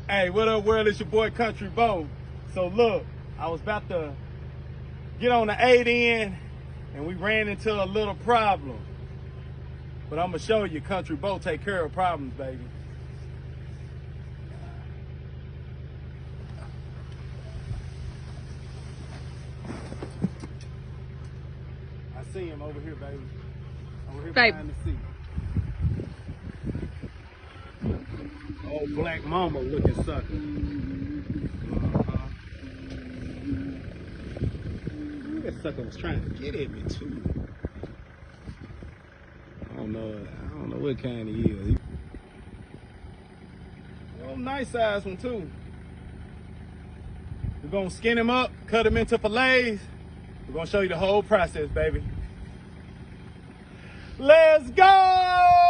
Hey, what up, world? It's your boy Country Bo. So look, I was about to get on the 8 end and we ran into a little problem. But I'm gonna show you Country Bo take care of problems, baby. I see him over here, baby. Over here Babe. behind the seat. Old black mama looking sucker. That sucker was trying to get at me too. I don't know what kind he is. Oh, nice size one too. We're gonna skin him up, cut him into fillets. We're gonna show you the whole process, baby. Let's go!